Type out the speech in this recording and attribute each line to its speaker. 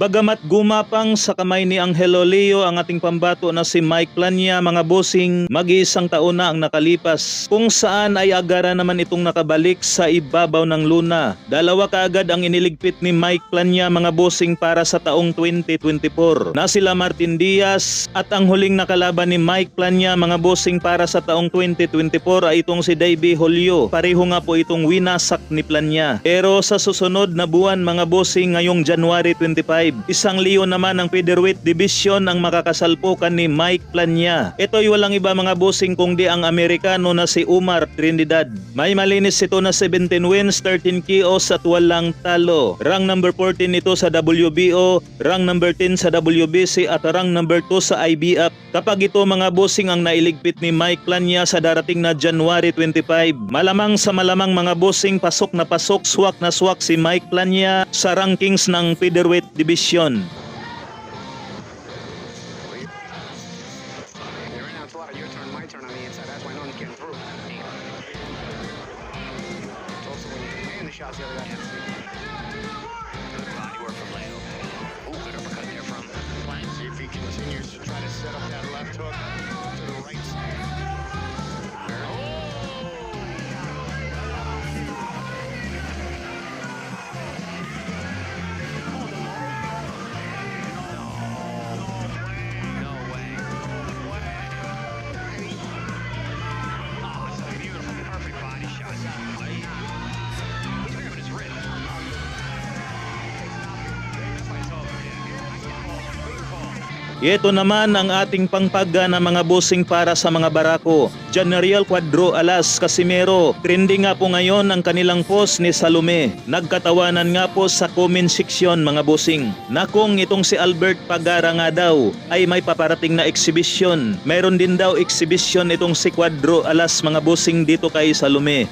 Speaker 1: Bagamat gumapang sa kamay ni Angelo Leo ang ating pambato na si Mike Plania, mga bossing, mag-iisang taon na ang nakalipas, kung saan ay agara naman itong nakabalik sa ibabaw ng luna. Dalawa kaagad ang iniligpit ni Mike Plania, mga bossing, para sa taong 2024 na sila Martin Diaz, at ang huling nakalaban ni Mike Plania, mga bossing, para sa taong 2024 ay itong si Davey Julio. Pareho nga po itong winasak ni Plania. Pero sa susunod na buwan, mga bossing, ngayong January 25, isang Leon naman ng featherweight division ang makakasalpukan ni Mike Plania. Ito'y walang iba, mga bossing, kundi ang Amerikano na si Umar Trinidad. May malinis ito na 17 wins, 13 KOs at walang talo. Rank number 14 ito sa WBO, rank number 10 sa WBC at rank number 2 sa IBF. Kapag ito, mga bossing, ang nailigpit ni Mike Plania sa darating na January 25, malamang sa malamang, mga bossing, pasok na pasok, swak na swak si Mike Plania sa rankings ng featherweight division.
Speaker 2: Right now, it's a lot of your turn, my turn on the inside. That's why no one's getting through. It's also when you're playing the shots the other guy has to. Good body work from Leo. Ooh, good uppercut there from Plania. See if he continues to try to set up that left hook to the right side.
Speaker 1: Ito naman ang ating pangpagana, mga bossing, para sa mga barako. General Cuadro Alas Casimero. Trending nga po ngayon ang kanilang post ni Salome. Nagkatawanan nga po sa comment section, mga bossing, na kung itong si Albert Pagara nga daw ay may paparating na exhibition. Meron din daw exhibition itong si Cuadro Alas, mga bossing, dito kay Salome.